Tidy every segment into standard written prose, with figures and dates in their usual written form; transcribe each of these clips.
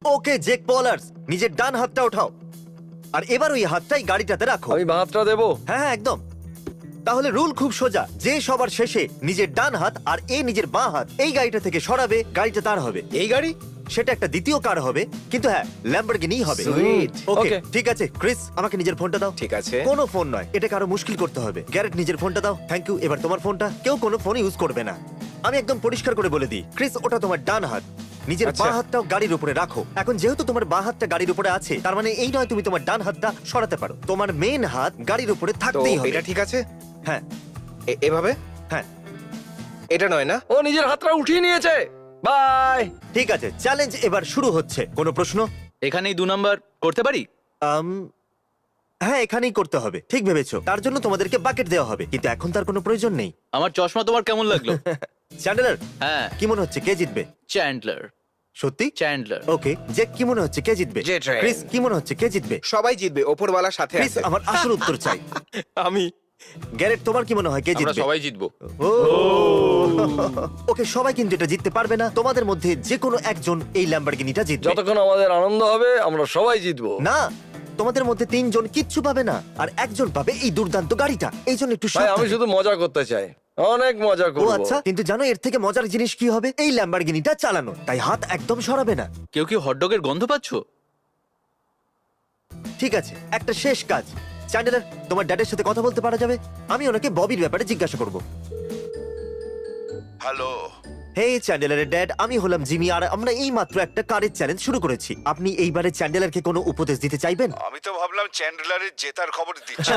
ওকে জেক পলার্স, নিজের ডান হাতটা ওঠাও আর এবার ওই হাতটাই গাড়িটাতে রাখো। আমি বাঁধটা দেবো। হ্যাঁ হ্যাঁ একদম। তাহলে রুল খুব সোজা, যে সবার শেষে নিজের ডান হাত আর নিজের বাঁ হাত এই গাড়িটা থেকে সরাবে, গাড়িটা তার হবে। এই গাড়ি? সেটা একটা দ্বিতীয় কার হবে, কিন্তু হ্যাঁ ল্যাম্বরগিনি হবে। Sweet. ওকে Okay. ঠিক আছে ক্রিস, আমাকে নিজের ফোনটা দাও। ঠিক আছে। কোনো ফোন নয়, এটাকে আরো মুশকিল করতে হবে। গ্যারেট নিজের ফোনটা দাও। Thank you. এবার তোমার ফোনটা। কেউ কোনো ফোন ইউজ করবে না। আমি একদম পরিষ্কার করে বলে দিই, ক্রিস ওটা তোমার ডান হাত, নিজের আচ্ছা। বাঁ হাতটাও গাড়ির উপরে রাখো। এখন যেহেতু তোমার বাঁ হাতটা গাড়ির উপরে আছে, তার মানে এই নয় তুমি তোমার ডান হাতটা সরাতে পারো। তোমার মেন হাত গাড়ির উপরে তো থাকতেই হবে। এটা ঠিক আছে? হ্যাঁ এভাবে? হ্যাঁ এটা নয় না? ও নিজের হাতটা উঠিয়ে নিয়েছে। বাই। ঠিক আছে, চ্যালেঞ্জ এবার শুরু হচ্ছে। কোনো প্রশ্ন? এখানেই 2 নাম্বার করতে পারি? হ্যাঁ এখানেই করতে হবে, ঠিক ভেবেছো। তার জন্য তোমাদেরকে বাকেট দেওয়া হবে, কিন্তু এখন তার কোনো প্রয়োজন নেই। আমার চশমা তোমার কেমন লাগলো? চ্যান্ডেলার হ্যাঁ, কি মনে হচ্ছে কে জিতবে? চ্যান্ডলার। সত্যি? চ্যান্ডলার। ওকে জেক কি মনে হচ্ছে কে জিতবে? J train. ক্রিস কি মনে হচ্ছে কে জিতবে? সবাই জিতবে, ওপরওয়ালার সাথে ক্রিস আছে। আমার আসল উত্তর চাই। আমি। গ্যারেট তোমার কি মনে হয় কে আমরা জিতবে? সবাই জিতবো। ও ওকে সবাই কিন্তু এটা জিততে পারবে না। তোমাদের মধ্যে যে কোনো একজন এই ল্যাম্বরগিনিটা জিতবে। যতক্ষণ আমাদের আনন্দ হবে আমরা সবাই জিতবো। না, তোমাদের মধ্যে 3 জন কিচ্ছু পাবে না, আর একজন পাবে এই দুর্দান্ত গাড়িটা। এই জন্য একটু ভাই আমি সাবধানে। শুধু মজা করতে চাই, অনেক মজা ও করবো। আচ্ছা, কিন্তু জানো এর থেকে মজার জিনিস কি হবে? এই ল্যাম্বরগিনিটা চালানো, তাই হাত একদম সরাবে না। কেউ কি হটডগের গন্ধ পাচ্ছো? ঠিক আছে, একটা শেষ কাজ। চ্যান্ডেলার তোমার ড্যাডের সাথে কথা বলতে পারা যাবে? আমি ওনাকে ববির ব্যাপারে জিজ্ঞাসা করব। হ্যালো। হে চ্যান্ডেলারের ড্যাড, আমি হলাম জিমি, আর আমরা এই মাত্র একটা কারের চ্যালেঞ্জ শুরু করেছি। আপনি এইবারে চ্যান্ডেলারকে কোনো উপদেশ দিতে চাইবেন? আমি তো ভাবলাম চ্যান্ডলারের জেতার খবর দিচ্ছি।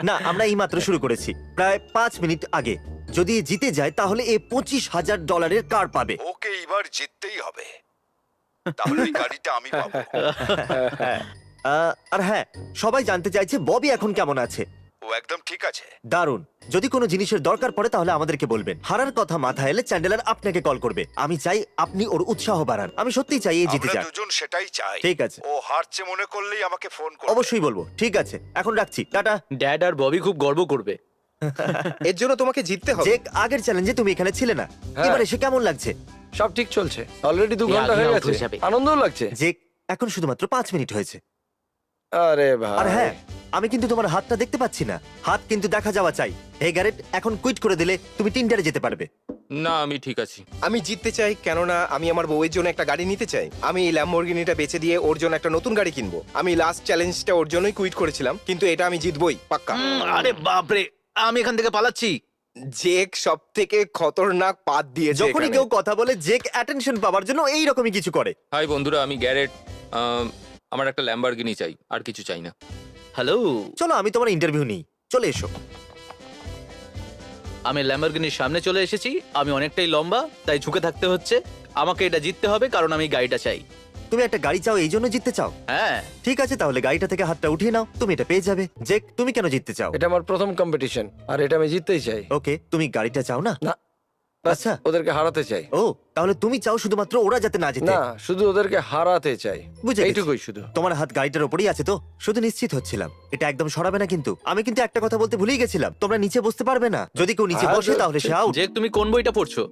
না, আমরা এই মাত্র শুরু করেছি, প্রায় 5 মিনিট আগে। যদি এ জিতে যায় তাহলে এ $25,000 কার পাবে। ওকে এবার জিততেই হবে, তাহলে ওই গাড়িটা আমি পাবো। আর হ্যাঁ, সবাই জানতে চাইছে ববি এখন কেমন আছে। ও একদম ঠিক আছে। দারুণ। যদি কোনো জিনিসের দরকার পড়ে তাহলে আমাদেরকে বলবেন। হারার কথা মাথায় এলে চ্যান্ডেলার আপনাকে কল করবে। আমি চাই আপনি ওর উৎসাহ বাড়ান। আমি সত্যিই চাই এই জিতে আমরা যাক। দুজন সেটাই চাই। ঠিক আছে। ও হারছে মনে করলেই আমাকে ফোন করবে। অবশ্যই বলবো। ঠিক আছে, এখন রাখছি, টাটা। ড্যাড আর ববি খুব গর্ব করবে। এর জন্য তোমাকে জিততে হবে। জেক, আগের চ্যালেঞ্জে তুমি এখানে ছিলে না, হ্যাঁ। এবার এসে কেমন লাগছে? সব ঠিক চলছে, অলরেডি 2 এই ঘন্টা আগে হয়ে out গেছে, হয়ে যাবে। আনন্দও লাগছে। জেক, এখন শুধুমাত্র 5 মিনিট হয়েছে। আরে ভাই। আর হ্যাঁ, আমি কিন্তু তোমার হাতটা দেখতে পাচ্ছি না। হাত কিন্তু দেখা যাওয়া চাই। হে গ্যারেট, এখন কুইট করে দিলে তুমি টিন্ডারে যেতে পারবে। না আমি ঠিক আছি। আমি জিততে চাই, কেননা আমি আমার বউয়ের জন্য একটা গাড়ি নিতে চাই। আমি এই ল্যাম্বরগিনিটা বেচে দিয়ে ওর জন্য একটা নতুন গাড়ি কিনবো। আমি লাস্ট চ্যালেঞ্জটা ওর জন্যই কুইট করেছিলাম, কিন্তু এটা আমি জিতবই পাক্কা। আরে বাপরে, আমি এখান থেকে পালাচ্ছি। জেক সব থেকে খতরনাক পাত দিয়েছে যখনই এখানে। কেউ কথা বলে, জেক অ্যাটেনশন পাওয়ার জন্য এইরকমই কিছু করে। হাই বন্ধুরা, আমি গ্যারেট। আমার একটা ল্যাম্বরগিনি চাই, আর কিছু চাই না। হ্যালো, চলো আমি তোমার ইন্টারভিউ নিই, চলে এসো। আমি ল্যাম্বরগিনির সামনে চলে এসেছি। আমি অনেকটাই লম্বা, তাই ঝুঁকে থাকতে হচ্ছে। আমাকে এটা জিততে হবে, কারণ আমি গাড়িটা চাই। তুমি একটা গাড়ি চাও, এই জন্য জিততে চাও? হ্যাঁ। ঠিক আছে, তাহলে গাড়িটা থেকে হাতটা উঠিয়ে নাও, তুমি এটা পেয়ে যাবে। জেক, তুমি কেন জিততে চাও? এটা আমার প্রথম কম্পিটিশন, আর এটা আমি জিততেই চাই। ওকে, তুমি গাড়িটা চাও না? না, বাস আচ্ছা। ওদেরকে হারাতে চাই। ও, তাহলে তুমি চাও শুধুমাত্র ওরা যাতে না জিতে? না, শুধু ওদেরকে হারাতে চাই, বুঝে গেছি। এইটুকুই শুধু। তোমার হাত গাড়িটার উপরেই আছে তো? শুধু নিশ্চিত হচ্ছিলাম। এটা একদম সরাবে না কিন্তু। আমি কিন্তু একটা কথা বলতে ভুলেই গেছিলাম, তোমরা নিচে বসতে পারবে না। যদি কেউ নিচে বসে তাহলে সে আউট। যে তুমি কোন বইটা পড়ছো?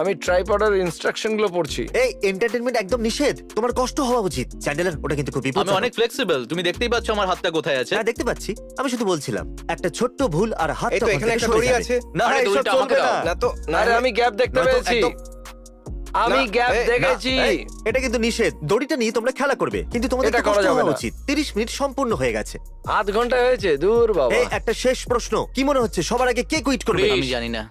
আমি ট্রাইপডের ইনস্ট্রাকশন গুলো পড়ছি। এই এন্টারটেইনমেন্ট একদম নিষেধ, তোমার কষ্ট হওয়া উচিত। চ্যান্ডেলার, ওটা কিন্তু খুব আমি বিপজ্জনক। অনেক ফ্লেক্সিবল, তুমি দেখতেই পাচ্ছ আমার হাতটা কোথায় আছে। হ্যাঁ দেখতে পাচ্ছি, আমি শুধু বলছিলাম একটা ছোট্ট ভুল আর হাত এই তো এখানে একটা দড়ি আছে। না আরে, এসব দড়িটা চলবে আমাকে না। দাও। না তো, না আরে আমি গ্যাপ দেখতে নয়তো পেয়েছি, একদম- আমি না, গ্যাপ এই, না, দেখেছি। এই, এটা কিন্তু নিষেধ। দড়িটা নিয়ে তোমরা খেলা করবে, কিন্তু তোমাদের এটা তো করা কষ্ট যাবে হওয়া না। উচিত। 30 মিনিট সম্পূর্ণ হয়ে গেছে। আধ ঘন্টা হয়েছে, দূর বাবা। এই একটা শেষ প্রশ্ন, কি মনে হচ্ছে সবার আগে কে কুইট করবে? আমি জানি না।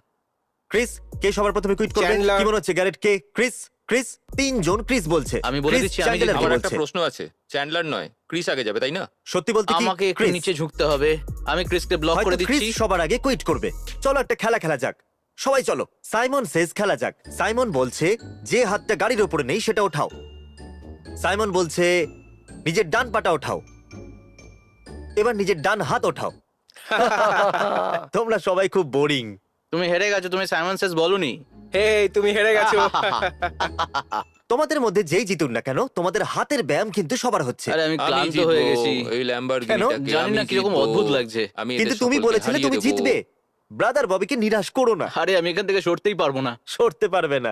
ক্রিস, কে সবার প্রথমে কুইট করবে? চ্যান্ডলার। কি মনে হচ্ছে গ্যারেট কে? ক্রিস? ক্রিস? 3 জন ক্রিস বলছে। আমি বলে ক্রিস দিচ্ছি, আমি চ্যান্ডেলারকে আমার একটা বলছে। প্রশ্ন আছে, চ্যান্ডলার নয়, ক্রিস আগে যাবে তাই না? সত্যি বলতে কি আমাকে একটু ক্রিস? নিচে ঝুঁকতে হবে। আমি ক্রিসকে ব্লক হয়তো করে ক্রিস দিচ্ছি। সবার আগে কুইট করবে। চলো একটা খেলা খেলা যাক, সবাই চলো। সাইমন সেজ খেলা যাক। সাইমন বলছে যে হাতটা গাড়ির উপরে নেই সেটা ওঠাও। সাইমন বলছে নিজের ডান পাটা ওঠাও। এবার নিজের ডান হাত ওঠাও। তোমরা সবাই খুব বোরিং। তুমি হেরে গেছো, তুমি সাইমন সেজ বলনি। হে তুমি হেরে গেছো। তোমাদের মধ্যে যেই জিতুন না কেন, তোমাদের হাতের ব্যায়াম কিন্তু সবার হচ্ছে। আরে আমি আমি ক্লান্ত জিতবো, হয়ে গেছি। এই ল্যাম্বরগিনিটাকে জানি না আমি কিরকম জিতবো। অদ্ভুত লাগছে। আমি কিন্তু এদের তুমি সকলকে বলেছিলে হারিয়ে তুমি দেবো। জিতবে। ব্রাদার ববিকে নিরাশ করো না। আরে আমি এখান থেকে সরতেই পারবো না। সরতে পারবে না।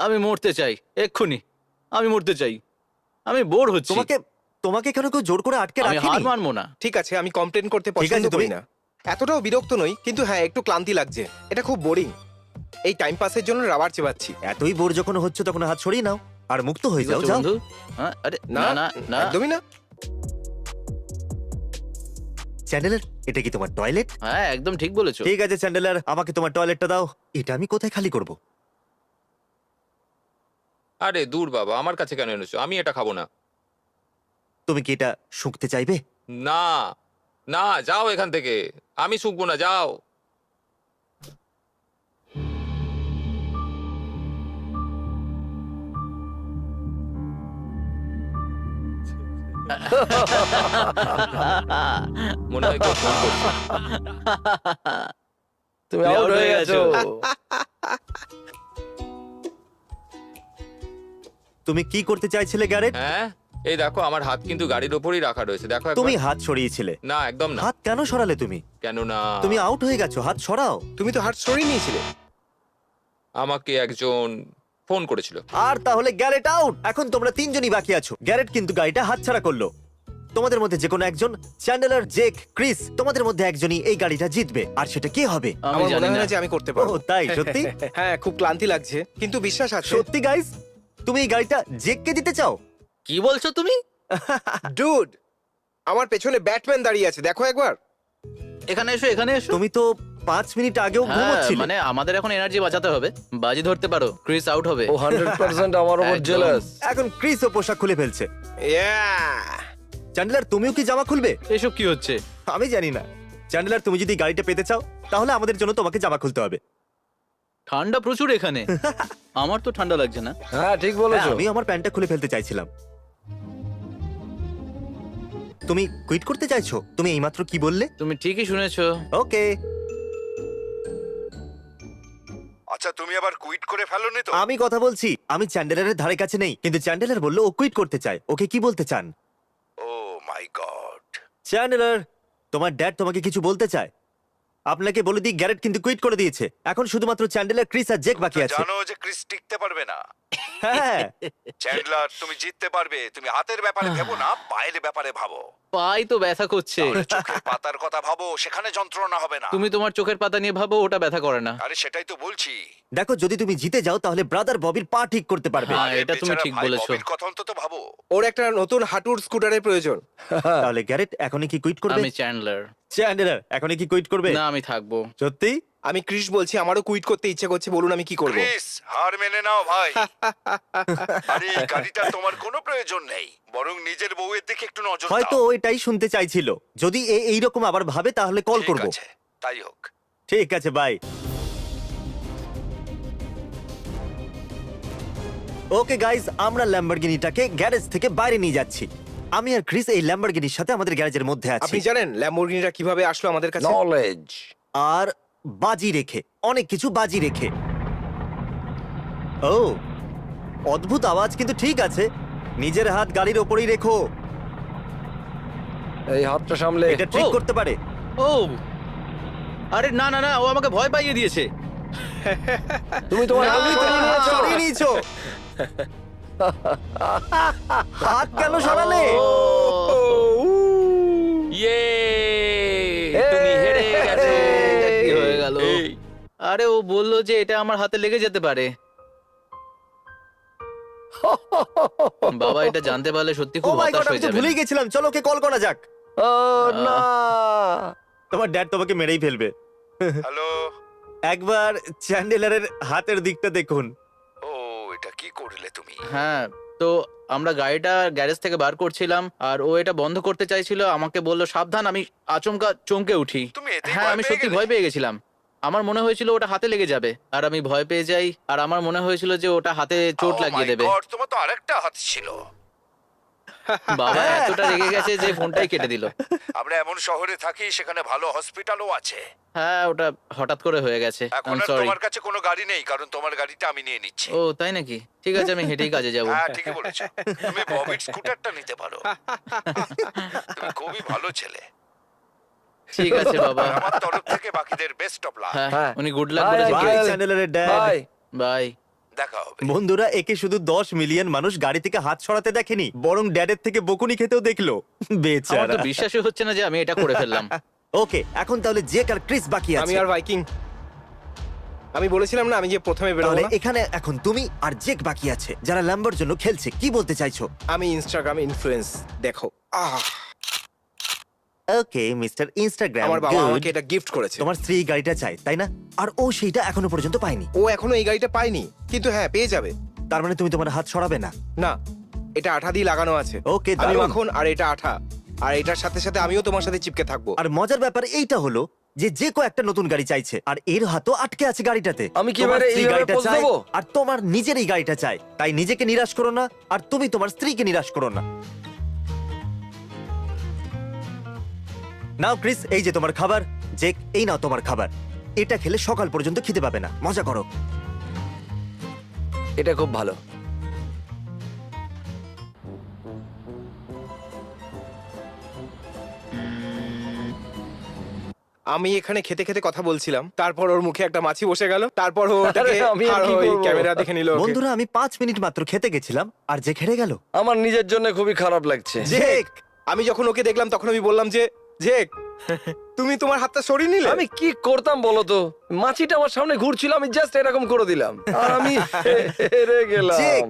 আমি মরতে চাই এক্ষুনি, আমি মরতে চাই, আমি বোর হচ্ছি, তোমাকে তোমাকে কেন কেউ জোর করে আটকে আমি হার রাখেনি? মানবো না। ঠিক আছে, আমি কমপ্লেন করতে ঠিক আছে, পছন্দ করি তুমি- না। এতটাও বিরক্ত নই, কিন্তু হ্যাঁ একটু ক্লান্তি লাগছে। এটা খুব বোরিং। এই টাইম পাসের জন্য রাবার চেবাচ্ছি। এতই বোর যখন হচ্ছে তখন হাত সরিয়ে নাও আর মুক্ত হয়ে কি যাও। করছো যাও। বন্ধু? হ্যাঁ, আরে না না না, একদমই না। চ্যান্ডেলার, এটা কি তোমার টয়লেট? হ্যাঁ একদম ঠিক বলেছো। ঠিক আছে চ্যান্ডেলার, আমাকে তোমার টয়লেটটা দাও। এটা আমি কোথায় খালি করব? আরে দূর বাবা, আমার কাছে কেন এনেছো? আমি এটা খাবো না। তুমি কি এটা শুঁকতে চাইবে? না না, যাও এখান থেকে, আমি শুকবো না, যাও। মনে হয় কেউ ফোন করছে। তুমি Out আউট হয়ে হয়ে গেছো। তুমি কি করতে চাইছিলে গ্যারেট? হ্যাঁ, এই দেখো আমার হাত কিন্তু গাড়ির ওপরই রাখা রয়েছে, দেখো একবার। তুমি হাত সরিয়েছিলে। না একদম না। হাত কেন সরালে তুমি? কেন না? তুমি আউট হয়ে গেছো, হাত সরাও। তুমি তো হার্ট সরিয়ে নিয়েছিলে। আমাকে একজন ফোন করেছিল। আর তাহলে গ্যারেট আউট। এখন তোমরা তিনজনই বাকি আছো। গ্যারেট কিন্তু গাড়িটা হাতছাড়া করলো। তোমাদের মধ্যে যে কোনো একজন, চ্যান্ডেলার, জেক, ক্রিস, তোমাদের মধ্যে একজনই এই গাড়িটা জিতবে। আর সেটা কে হবে? আমি আমার জানি মনে হয় না। না যে আমি করতে ও পারবো। তাই? সত্যি? হ্যাঁ, খুব ক্লান্তি লাগছে, কিন্তু বিশ্বাস আছে। সত্যি গাইস, তুমি এই গাড়িটা জেককে দিতে চাও? কি বলছো তুমি? ডুড, আমার পেছনে ব্যাটম্যান দাঁড়িয়ে আছে, দেখো একবার। এখানে এসো, এখানে এসো। তুমি তো 5 মিনিট আগেও হ্যাঁ, ঘুমোচ্ছিলে। মানে আমাদের এখন এনার্জি বাঁচাতে হবে। বাজি ধরতে পারো, ক্রিস আউট হবে। ও 100% আমার উপর একদম। জেলাস। এখন ক্রিসও পোশাক খুলে ফেলছে। Yeah! চ্যান্ডেলার, তুমিও কি জামা খুলবে? এসব কি হচ্ছে? আমি জানি না। চ্যান্ডেলার, তুমি যদি গাড়িটা পেতে চাও তাহলে আমাদের জন্য তোমাকে জামা খুলতে হবে। ঠান্ডা প্রচুর এখানে। আমার তো ঠান্ডা লাগছে না। হ্যাঁ ঠিক হ্যাঁ, বলেছো। আমি আমার প্যান্টটা খুলে ফেলতে চাইছিলাম। তুমি কুইট করতে চাইছো? তুমি এইমাত্র কি বললে? তুমি ঠিকই শুনেছো। ওকে, আচ্ছা, তুমি আবার কুইট করে ফেলোনি তো? আমি কথা বলছি। আমি চ্যান্ডেলারের ধারে কাছে নেই, কিন্তু চ্যান্ডেলার বললো ও কুইট করতে চায়। ওকে কি বলতে চান? ও মাই গড। চ্যান্ডেলার, তোমার ড্যাড তোমাকে কিছু বলতে চায়। আপনাকে বলে দিই, গ্যারেট কিন্তু কুইট করে দিয়েছে। এখন শুধুমাত্র চ্যান্ডেলার, ক্রিস আর জেক বাকি আছে। জানো যে ক্রিস টিকতে পারবে না। হ্যাঁ, চ্যান্ডলার, তুমি জিততে পারবে। তুমি হাতের ব্যাপারে ভেবো না, পায়ের ব্যাপারে ভাবো। পাই তো ব্যথা করছে। তাহলে চোখের পাতার কথা ভাবো, সেখানে যন্ত্রণা হবে না। তুমি তোমার চোখের পাতা নিয়ে ভাবো, ওটা ব্যথা করে না। আরে সেটাই তো বলছি। দেখো, যদি তুমি জিতে যাও তাহলে ব্রাদার ববির পা ঠিক করতে পারবে। হ্যাঁ, আরে এটা তুমি বেচারা ঠিক ভাই বলেছো। ববির কথা অন্তত ভাবো। ওর একটা নতুন হাঁটুর স্কুটারের প্রয়োজন। তাহলে গ্যারেট এখনই কি কুইট করবে? আমি চ্যান্ডলার। চ্যান্ডেলার এখনই কি কুইট করবে? না, আমি থাকবো। সত্যি? আমি ক্রিস বলছি, আমারও কুইট করতে ইচ্ছে করছে, বলুন আমি কি করব। ক্রিস, হার মেনে নাও ভাই। আরে এই গাড়িটা তোমার কোনো প্রয়োজন নেই, বরং নিজের বউয়ের দিকে একটু নজর হয়তো দাও। ও এটাই শুনতে চাইছিল। যদি এইরকম আবার ভাবে তাহলে কল ঠিক করব। আছে, তাই হোক। ঠিক আছে, বাই। ওকে গাইজ, আমরা ল্যাম্বরগিনিটাকে গ্যারেজ থেকে বাইরে নিয়ে যাচ্ছি। আমি আর ক্রিস এই ল্যাম্বরগিনির সাথে আমাদের গ্যারেজের মধ্যে আছি। আপনি জানেন ল্যাম্বরগিনিটা কিভাবে আসলো আমাদের কাছে? নলেজ। আর বাজি রেখে, অনেক কিছু বাজি রেখে। ও, অদ্ভুত আওয়াজ, কিন্তু ঠিক আছে। নিজের হাত গাড়ির ওপরেই রেখো। এই হাতটা সামলে। এটা ট্রিক ও। করতে পারে। ও আরে না না না, ও আমাকে ভয় পাইয়ে দিয়েছে। তুমি তোমার না, হাত সরিয়ে নিয়েছো। সরিয়ে নিয়েছো। হাত কেন সরালে? ইয়ে, তুমি হেরে গেছো। কি হয়ে গেল? এই, আরে ও বললো যে এটা আমার হাতে লেগে যেতে পারে। বাবা এটা জানতে পারলে সত্যি ও খুব মাই গড, হতাশ আমি হয়ে তো যাবে। ভুলেই গেছিলাম। চলো ওকে কল করা যাক। ও না। তোমার ড্যাড তোমাকে মেরেই ফেলবে। হ্যালো। একবার চ্যান্ডেলারের হাতের দিকটা দেখুন। ও, এটা কি করলে তুমি? হ্যাঁ, তো আমরা গাড়িটা গ্যারেজ থেকে বার করছিলাম আর ও এটা বন্ধ করতে চাইছিল। আমাকে বললো সাবধান, আমি আচমকা চমকে উঠি। তুমি এতেই হ্যাঁ, ভয় আমি পেয়ে সত্যি গেলে? ভয় পেয়ে গেছিলাম। আমার মনে হয়েছিল ওটা হাতে লেগে যাবে আর আমি ভয় পেয়ে যাই। আর আমার মনে হয়েছিল যে ওটা হাতে চোট Oh লাগিয়ে my দেবে। God, তোমার তো আরেকটা হাত ছিল। বাবা এতটা রেগে গেছে যে ফোনটাই কেটে দিল। আমরা এমন শহরে থাকি, সেখানে ভালো হসপিটালও আছে। হ্যাঁ, ওটা হঠাৎ করে হয়ে গেছে। এখন আর সরি। তোমার কাছে কোনো গাড়ি নেই, কারণ তোমার গাড়িটা আমি নিয়ে নিচ্ছি। ও তাই নাকি? ঠিক আছে, আমি হেঁটেই কাজে যাব। হ্যাঁ, ঠিকই বলেছো। তুমি ববির স্কুটারটা নিতে পারো। তুমি খুবই ভালো ছেলে। ঠিক আছে বাবা। আর আমার তরফ থেকে বাকিদের বেস্ট অফ লাক। হ্যাঁ, হ্যাঁ। উনি গুড লাক Bye, বলেছে। bye. বাই চ্যান্ডেলারের ড্যাড। বাই। বাই। দেখা হবে। বন্ধুরা, একে শুধু 10 মিলিয়ন মানুষ গাড়ি থেকে হাত সরাতে দেখেনি, বরং ড্যাডের থেকে বকুনি খেতেও দেখলো। আমার বেচারা। তো বিশ্বাসই হচ্ছে না যে আমি এটা করে ফেললাম। ওকে, এখন তাহলে জেক আর ক্রিস বাকি আমি আছে। আর ভাইকিং, আমি বলেছিলাম না আমি যে প্রথমে বেরোবো তাহলে না? এখানে এখন তুমি আর জেক বাকি আছে, যারা ল্যাম্বোর জন্য খেলছে। কি বলতে চাইছো? আমি ইনস্টাগ্রাম ইনফ্লুয়েন্স, দেখো ওকে মিস্টার ইনস্টাগ্রাম, আমার বাবা আমাকে এটা গিফট করেছে। তোমার স্ত্রী এই গাড়িটা চায়, তাই না? আর ও সেইটা এখনো পর্যন্ত পায়নি। ও এখনো এই গাড়িটা পায়নি, কিন্তু হ্যাঁ পেয়ে যাবে। তার মানে তুমি তোমার হাত সরাবে না? না, এটা আঠা দিয়ে লাগানো আছে। ওকে, আমি দারুণ। মাখন আর এটা আঠা, আর এটার সাথে সাথে আমিও তোমার সাথে চিপকে থাকবো। আর মজার ব্যাপার এইটা হলো যে যে কো একটা নতুন গাড়ি চাইছে, আর এর হাতও আটকে আছে গাড়িটাতে। আমি কি তোমার এবারে স্ত্রী এইভাবে গাড়িটা পোজ চায়, দেবো? আর তোমার নিজের এই গাড়িটা চাই। তাই নিজেকে নিরাশ করো না, আর তুমি তোমার স্ত্রীকে নিরাশ করো না। নাও ক্রিস, এই যে তোমার খাবার। জেক, এই নাও তোমার খাবার। এটা খেলে সকাল পর্যন্ত খিদে পাবে না। মজা করো। এটা খুব ভালো। আমি এখানে খেতে খেতে কথা বলছিলাম, তারপর ওর মুখে একটা মাছি বসে গেল, তারপর ও ওটাকে আরে, আমি আর কি করবো? ক্যামেরা দেখে নিল। বন্ধুরা, আমি 5 মিনিট মাত্র খেতে গেছিলাম, আর যে হেরে গেল। আমার নিজের জন্য খুবই খারাপ লাগছে। জেক, আমি যখন ওকে দেখলাম তখন আমি বললাম যে জেক, তুমি তোমার হাতটা সরিয়ে নিলে। আমি কি করতাম বলো তো? মাছিটা আমার সামনে ঘুরছিল, আমি জাস্ট এরকম করে দিলাম আর আমি হেরে গেলাম। জেক,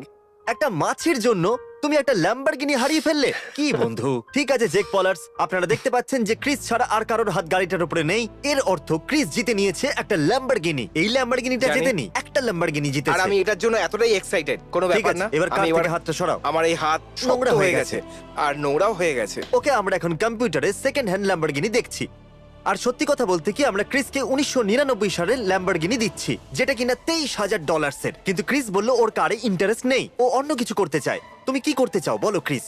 একটা মাছির জন্য তুমি একটা ল্যাম্বরগিনি হারিয়ে ফেললে। কি বন্ধু? ঠিক আছে জেক পলার্স, আপনারা দেখতে পাচ্ছেন যে ক্রিস ছাড়া আর কারোর হাত গাড়িটার উপরে নেই। এর অর্থ ক্রিস জিতে নিয়েছে একটা ল্যাম্বরগিনি। এই ল্যাম্বরগিনিটা জানি। জেতেনি, একটা ল্যাম্বরগিনি আর জিতেছে। আমি এটার জন্য এতটাই এক্সাইটেড, কোনো ঠিক ব্যাপার আছে, না। এবার কার আমি থেকে হাতটা সরাও। আমার এই হাত নোংরা নোংরা হয়ে হয়ে গেছে আর নোংরাও হয়ে গেছে। ওকে, আমরা এখন কম্পিউটারে সেকেন্ড হ্যান্ড ল্যাম্বরগিনি দেখছি। আর সত্যি কথা বলতে কি, আমরা ক্রিসকে 1999 সালের ল্যাম্বরগিনি দিচ্ছি, যেটা কিনা $23,000 কিন্তু ক্রিস বললো ওর কারে ইন্টারেস্ট নেই, ও অন্য কিছু করতে চায়। তুমি কি করতে চাও বলো ক্রিস?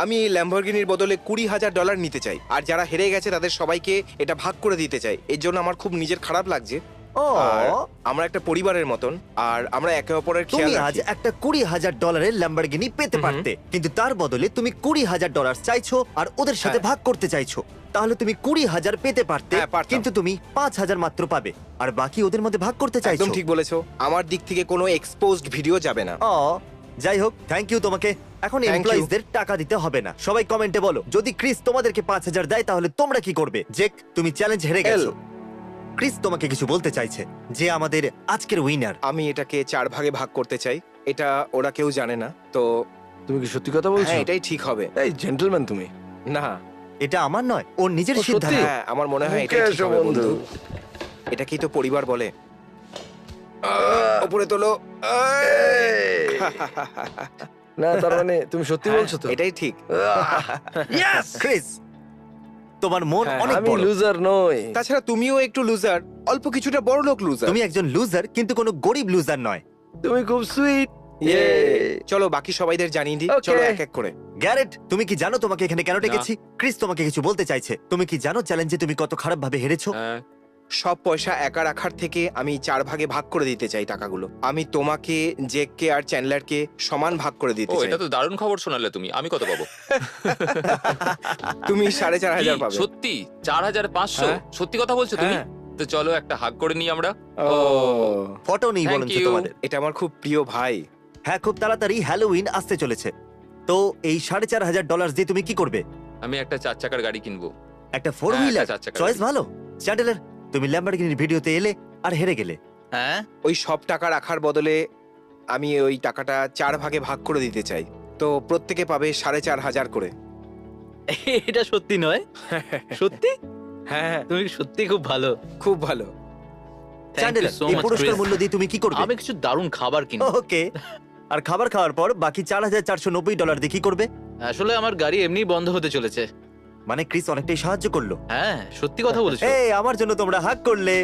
আমি এই ল্যাম্বরগিনির বদলে $20,000 নিতে চাই, আর যারা হেরে গেছে তাদের সবাইকে এটা ভাগ করে দিতে চাই। এর জন্য আমার খুব নিজের খারাপ লাগছে। ও, আর আমরা একটা পরিবারের মতন, আর আমরা একে অপরের খেয়াল তুমি আজ রাখি। একটা $20,000 ল্যাম্বরগিনি পেতে পারতে, কিন্তু তার বদলে তুমি $20,000 চাইছো আর ওদের সাথে হ্যাঁ। ভাগ করতে চাইছো। তাহলে তুমি 20,000 পেতে পারতে, হ্যাঁ, পারতাম। কিন্তু তুমি 5,000 মাত্র পাবে, আর বাকি ওদের মধ্যে ভাগ করতে চাইছো। একদম ঠিক বলেছো। আমার দিক থেকে কোনো এক্সপোজড ভিডিও যাবে না। ও, যাই হোক, থ্যাংক ইউ তোমাকে। এখন Thank you. এমপ্লয়িজদের টাকা দিতে হবে না। সবাই কমেন্টে বলো, যদি ক্রিস তোমাদেরকে 5,000 দেয় তাহলে তোমরা কি করবে? জেক, তুমি চ্যালেঞ্জ হেরে গেছো। ক্রিস তোমাকে কিছু বলতে চাইছে, যে আমাদের আজকের উইনার। আমি এটাকে 4 ভাগে ভাগ করতে চাই। এটা ওরা কেউ জানে না, তো তুমি কি সত্যি কথা বলছো? হ্যাঁ এটাই ঠিক হবে। এই জেন্টলম্যান তুমি। না, এটা আমার নয়, ওর নিজের ও, সত্যি? সিদ্ধান্ত। হ্যাঁ আমার মনে হয় মুখে এটাই ঠিক এসো, হবে বন্ধু। বন্ধু। এটাকেই তো পরিবার বলে। উপরে তোলো। না, তার মানে তুমি সত্যি বলছো তো? এটাই ঠিক। ইয়েস! ক্রিস, তোমার মন হ্যাঁ, অনেক আমি বড়। লুজার নই। তাছাড়া তুমিও একটু লুজার, অল্প কিছুটা বড় লোক লুজার। তুমি একজন লুজার, কিন্তু কোনো গরিব লুজার নয়। তুমি খুব সুইট। চলো বাকি সবাইদের জানিয়ে দিই। Okay. চলো এক এক করে। গ্যারেট, তুমি কি জানো তোমাকে এখানে কেন ডেকেছি? ক্রিস তোমাকে কিছু বলতে চাইছে। তুমি কি জানো চ্যালেঞ্জে তুমি কত খারাপ ভাবে হেরেছো? হ্যাঁ, সব পয়সা একা রাখার থেকে আমি 4 ভাগে ভাগ করে দিতে চাই টাকাগুলো। আমি তোমাকে, জেককে আর চ্যান্ডলারকে সমান ভাগ করে দিতে ও চাই। এটা তো দারুণ খবর শোনালে তুমি। আমি কত পাবো? তুমি কি? 4,500 পাবে। সত্যি 4,500? হ্যাঁ। সত্যি কথা বলছো তুমি? হ্যাঁ। তো চলো একটা হাগ করে নিই আমরা। ও, ফটো নেই Thank বলুন you. তোমাদের। এটা আমার খুব প্রিয় ভাই। হ্যাঁ, খুব তাড়াতাড়ি হ্যালোউইন আসতে চলেছে। তো এই $4,500 দিয়ে তুমি কি করবে? আমি একটা 4 চাকার গাড়ি কিনবো। একটা 4 হ্যাঁ, হুইলার? একটা 4 চাকার চয়েস গাড়ি। ভালো। চ্যান্ডেলার, তুমি ল্যাম্বরগিনির ভিডিওতে এলে আর হেরে গেলে। হ্যাঁ, ওই সব টাকা রাখার বদলে আমি ওই টাকাটা 4 ভাগে ভাগ করে দিতে চাই। তো প্রত্যেকে পাবে 4,500 করে। এটা সত্যি নয়? সত্যি? হ্যাঁ, তুমি সত্যি খুব ভালো। খুব ভালো। Thank you চ্যান্ডেলার, so এই much, পুরস্কার Chris. মূল্য দিয়ে তুমি কি করবে? আমি কিছু দারুণ খাবার কিনবো। ওকে, আর খাবার খাওয়ার পর বাকি $4,490 দিয়ে কি করবে? আসলে আমার গাড়ি এমনি বন্ধ হতে চলেছে। মানে ক্রিস অনেকটাই সাহায্য করলো। হ্যাঁ, সত্যি কথা বলেছো। এই, আমার জন্য তোমরা হাগ করলে।